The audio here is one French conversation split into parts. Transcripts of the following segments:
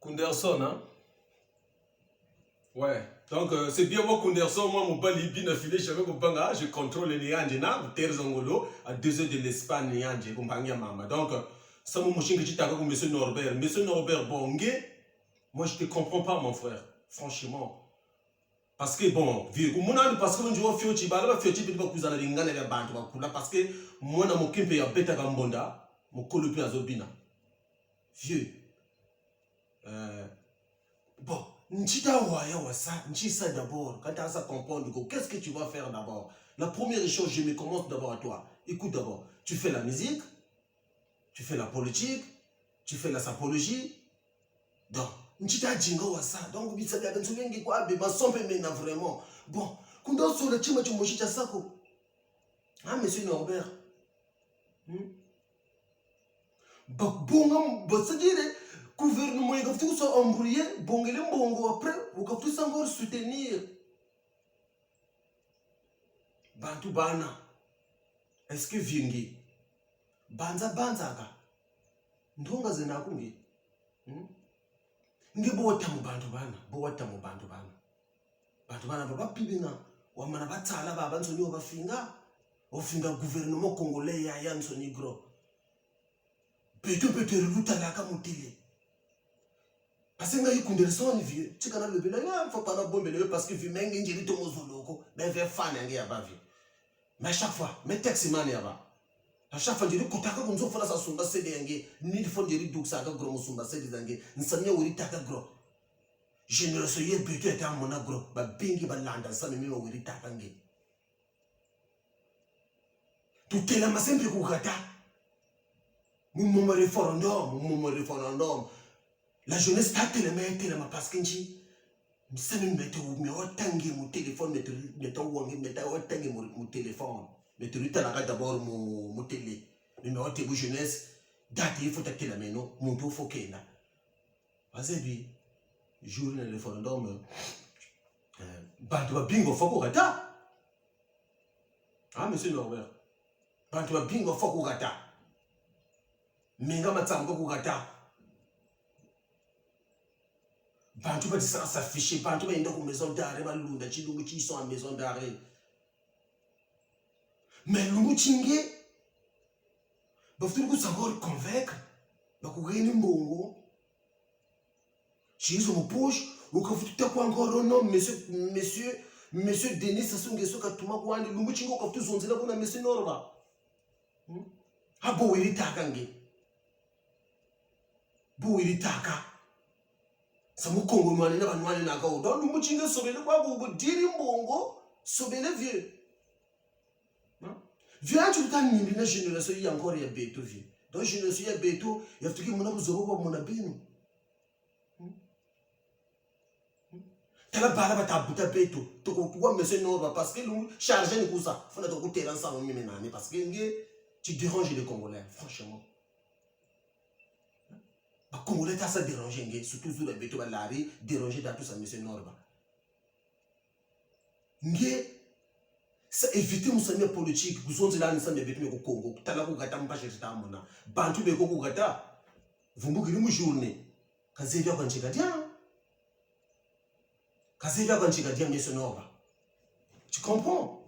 Kunderson, hein? Ouais. Donc, c'est bien moi, Kunderson, moi, mon bal, il bien affilé, je contrôle les Niandjena, Terre Zangolo, à 2 heures de l'Espagne, Niandje, compagnie Mama. Donc, ça m'a mouché que tu t'as comme M. Norbert. M. Norbert Bongué, moi, je te comprends pas, mon frère. Franchement. Parce que, bon, vieux, parce que je vois Fiochi, Fiochi, peut-être que vous en avez une gagne parce que moi, dans mon kimpe, il y a Beta Gambonda, mon colopi à Zobina. Vieux. Bon, Nchita Waya Wasa, Nchisa d'abord, quand tu as ça comprendre, qu'est-ce que tu vas faire d'abord? La première chose, je me commence d'abord à toi. Écoute d'abord, tu fais la musique, tu fais la politique, tu fais la sapologie. Donc, Nchita Djingo Wasa, donc, il s'agit d'un souvenir qui quoi, mais ma sombre mena vraiment. Bon, quand on sur le chima, tu mochita sako. Ah, monsieur Norbert. Bon, c'est-à-dire, gouvernement, il faut tout ça embrouiller, bon, il est bon, après, il faut tout ça encore soutenir. Bantu bana, est-ce que vingi? Banza ka, ndonga zena kungi. Nge bota mu bantu bana, bota mu bantu bana. Bantu bana baba pibinga, wamana batsala baba nsoni obafinga, ofinga gouvernement congolais ya yansoni gros. Peut reluta laka mutile. Parce que ngayi Kunderson vieux, tu kana lebela ya faut pas na bombele parce que vieux mengi njeri to mozoloko, ben ve fan ngi ya bavi. Mais à chaque fois, mes textes man yaba. À chaque fois, je dis kutaka kunzo fona sa sumba sede yange, ni fon jeri duksa ka gro musumba sede yange, nsanya wuri taka gro. Génération ye beto eta mona gro, ba bingi ba landa sa mimi wuri taka nge. Tutela masembe kugata. Mumo référendum. La jeunesse t'a tellement parce que ça me met au tangi mon téléphone, met au tangi mon téléphone. Mais tu as d'abord mon télé. Mais au jeunesse, date il faut t'acheter la main, mon dos faut qu'il y ait. Vas-y, bi, jour le référendum, Bantu bingo faut qu'on ah, monsieur Norbert. Bantu bingo faut qu'on gata. Menga matsambo qu'on gata. Bantu ba disa s'afficher, Bantu ba inda ku maison d'arrêt, ba lunda chilungu chi sont en maison d'arrêt. Mais lungu chinge, ba futu ku savoir convaincre, ba ku gani mbongo. Chizo mo poche, ou ka futu ta kwa encore non monsieur Denis Sassou Nguesso ka tuma ku andi lungu chingo ka futu zonzela kuna monsieur Norba. Abo wiri taka nge. Bo wiri taka. Samu Congo mwana na banwani na kao. Donc lungu chingo sobele kwa ku diri mbongo, sobele vieux. Viens tu t'as mis la génération il y a encore ya beto vieux. Donc génération ya beto, il y a tout qui mon abuzoro kwa mon abino. Tala bala bata buta beto, to ko kwa monsieur Norba parce que nous charger ni kusa, faut na to ko terrain ça on mime nani parce que tu déranges les Congolais franchement. Les Congolais t'as ça déranger surtout sur les beto balari déranger dans tout ça monsieur Norba. Ça éviter musanya politique kuzonze la nsa de beto ko Congo tala ko gata mpashe tamona bantu be ko gata vumbukiri mu journée kazevya kwa nchikadia monsieur Norba. Tu comprends?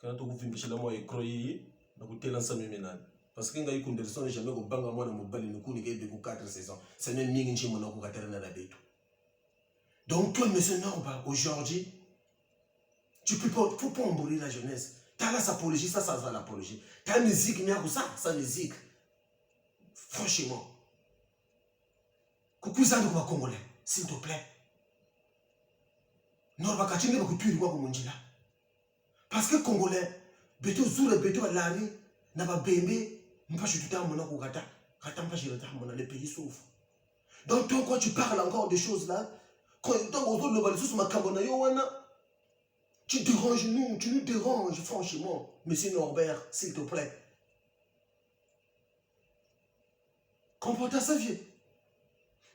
Quand tu viens chez moi et croyez, tu es lancé maintenant. Parce que quand tu Kunderson jamais ko banga mwana mobali ne kuni ke de 4 saisons. C'est même mingi nchi mona ko katera na beto. Donc toi monsieur Norba aujourd'hui tu peux pas, faut pas mourir la jeunesse. T'as la sapologie, ça va l'apologie. T'as la musique, mais ça musique. Franchement. Coucou ça nous va congolais, s'il te plaît. Norba kachinge ba kutuiri kwa kumunjila. Parce que congolais, beto zure beto alari na ba bembe, mpashi tuta mona ko gata, kata mpashi reta mona le pays souffre. Donc toi quand tu parles encore de choses là, quand on autres le balisus makabona yo wana tu déranges nous, tu nous déranges, franchement. Monsieur Norbert, s'il te plaît. Comprends-toi ça, vieux.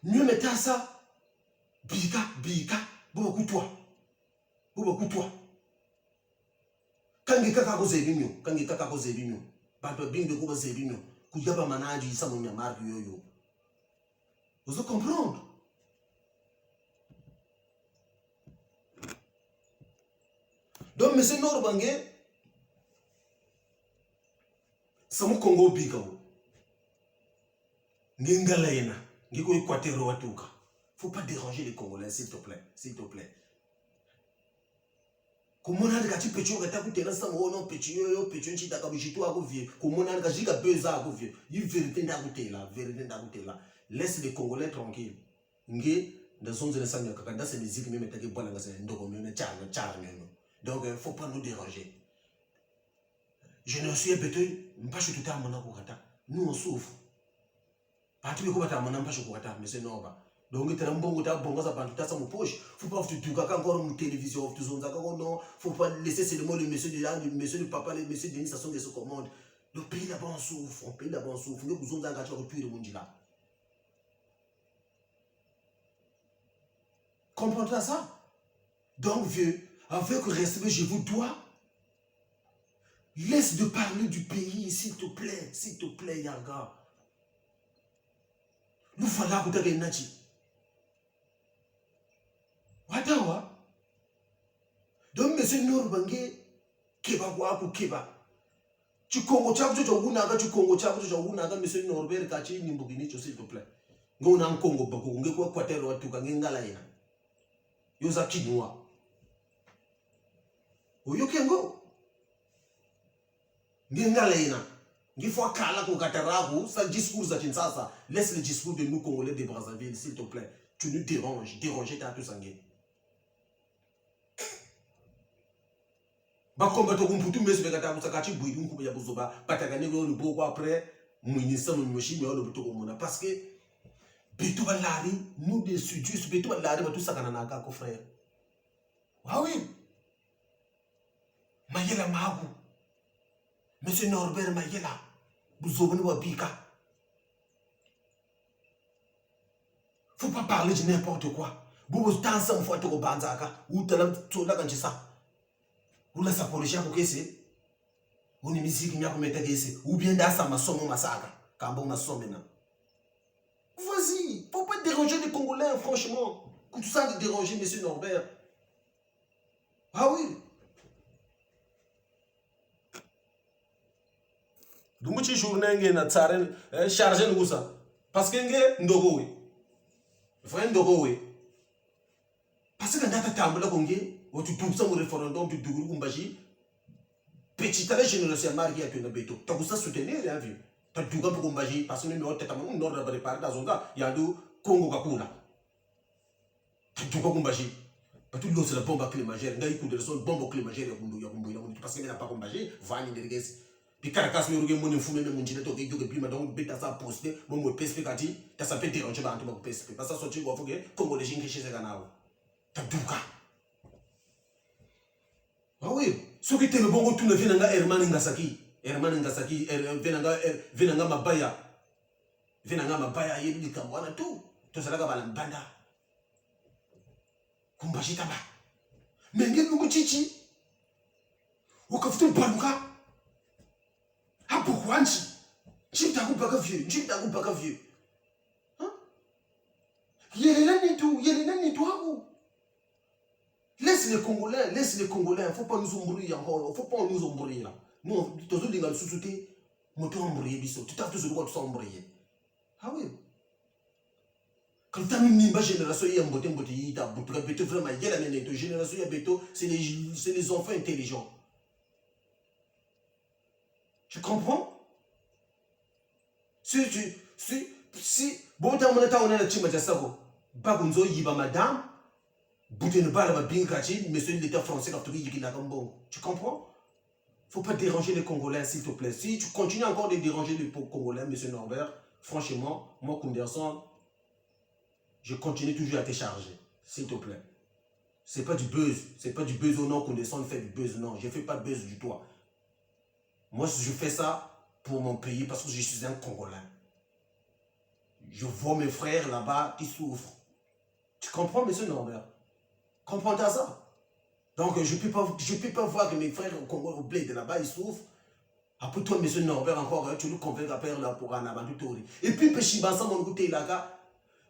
Mieux mettez à ça. Bika, beaucoup toi. Beaucoup toi. Quand il y a quelque chose, Bantu bingo ko zebinyo. Kujaba manaji isa mo marque yoyo. Vous comprenez? Donc, M. Norbangé, c'est mon Congo Bigao. Ngengalaina, Ngiko Equatero Watuka. Faut pas déranger les Congolais, s'il te plaît. S'il te plaît. Comment on a dit que tu as dit que ça non pétueux pétueux t'as comme j'étais à gouverneur. Comment on a dit que beza à gouverneur. Il vérité d'agouter là, vérité d'agouter là. Laisse les Congolais tranquilles. Ngé dans son zone sang quand c'est musique même t'as que bon là c'est ndoko mais charme. Donc faut pas nous déranger. Je ne suis pétueux, pas je tout à mon akouata. Nous on souffre. Pas tout le monde à mon pas je kouata mais c'est normal. Donc il y a un bon côté bon ça prend tout ça mon poche. Faut pas tu encore une télévision tu zones encore non. Faut pas laisser seulement le monsieur de là, le monsieur de papa, le monsieur de Denis ça sont des commandes. Le pays là-bas on souffre, on pays là-bas on souffre. Nous besoin d'engager au plus de monde là. Comprends-tu ça? Donc vieux, avec respect je vous dois. Laisse de parler du pays s'il te plaît Yaga. Nous fallait que tu aies nachi. Watawa. Donc, monsieur Norbangé, Keba Waku Keba. Tu Congo Chab, tu Wunaga, tu Congo Chab, tu Wunaga, monsieur Norbert Kachi, Nimbugini, s'il te plaît. Nous en Congo, Bako, Ngeko Quatero, tu Kangalaina. Yosa Kinoa. Où you can go? Ngalaina. Il faut Kala Kokataragu, ça discours à Tinsasa. Laisse le discours de nous Congolais de Brazzaville, s'il te plaît. Tu nous déranges, ta tout sanguin. Bakomba to kumputu mesu bekata musakachi buidu nkuba ya buzoba patakane go le boko après munisa mu moshi me olo butoko mona parce que beto balari nous des studios beto balari batu sakana na ka ko frère wawi mayela magu monsieur Norbert mayela buzoba ni wabika faut pas parler de n'importe quoi bobo dansa mfo to ko banzaka utala to la kanjisa Oula sa policia pour qu'est-ce ou une musique qui m'a commis qu'est-ce ou bien dans sa maçon massacre quand bon maçon maintenant vas-y faut pas déranger les Congolais franchement que tout ça de déranger monsieur Norbert ah oui donc tu journée nge na tsaren charger nous ça parce que nge ndogo we frère ndogo we parce que ndata tambula konge tu trouves ça au référendum du Dougou Kumbaji petit à la génération mariée à ton béto tu as ça soutenir rien vu tu as Dougou Kumbaji parce que nous tête on ordre préparer dans un gars il y a du Congo Kakuna tu as Dougou Kumbaji pas tout l'autre c'est la bombe climatique ngai coup de son bombe climatique ya kumbu parce que n'a pas Kumbaji vani ndeges puis Caracas me regarde mon fumé mon gilet to que puis madame beta ça poster mon mot perspective tu ça peut déranger ba antu perspective parce que ça sorti go faut que Congo les gens qui chez Ganao tu as Dougou. Ah oui, ce qui était le bon retour de Venanga Herman Ngasaki, Venanga Mabaya, il dit Kamwana tout, tout ça là, Banda, Kumbashi Taba. Mais il y a beaucoup de chichi, ou que vous Baluka, ah pourquoi tu t'as pas vieux, hein? Il y a les tout, Laisse les Congolais, il ne faut pas nous embrouiller encore, il ne faut pas nous embrouiller là. Nous, tous les gens qui sont sous-soutés, nous sommes embrouillés, tout à fait ce droit de s'embrouiller. Ah oui. Quand tu as une génération, il y a un beauté, il y a vraiment, il y a la génération, c'est les enfants intelligents. Tu comprends? Si, bon, tu as un petit madame, madame, monsieur l'État français, tu comprends? Faut pas déranger les Congolais, s'il te plaît. Si tu continues encore de déranger les Congolais, monsieur Norbert, franchement, moi, Kounderson, je continue toujours à te charger, s'il te plaît. C'est pas du buzz au nom Kounderson fait du buzz, non. Je fais pas de buzz du tout. Moi, je fais ça pour mon pays parce que je suis un Congolais. Je vois mes frères là-bas qui souffrent. Tu comprends, monsieur Norbert? Comprends-tu ça? Donc, je ne peux pas voir que mes frères au Congo, au blé de là-bas, ils souffrent. Après toi, monsieur Norbert, encore, tu nous convaincs à faire là pour un aventure. Et puis, Péchibansa, mon côté là-bas,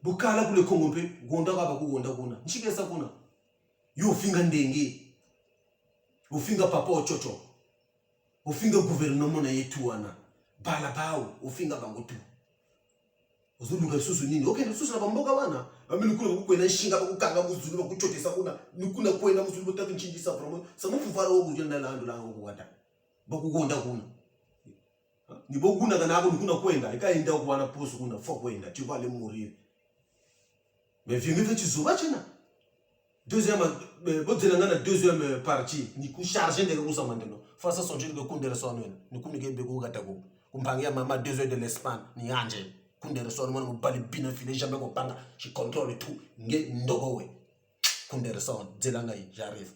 bukala kule Congo pe gonda kaba kugonda kuna nchikesa kuna yo finga ndenge ufinga papa ochocho ufinga gouvernement na yetu wana bala bao ufinga bangotu uzulunga susu nini okay susu na bamboka wana amini kule kukwena nshinga bakukanga muzulu bakuchotesa kuna nikuna kwena muzulu botaka nchinjisa promo samufuvara okujenda lando lango kuwata bakugonda kuna ni boguna kana ako nikuna kwenda ikaenda kuwana poso kuna fo kwenda tivale mourir mais vingi chizuba chena deuxième deuxième partie ni ku charger de kusa mandelo face à son jeu de kundere sonwen ni kunike be ku gatako kumpangia mama 2 heures de l'Espagne ni anje kundere son mwana mubali bina file jamais ko panga je contrôle tout nge ndogowe kundere son zelanga j'arrive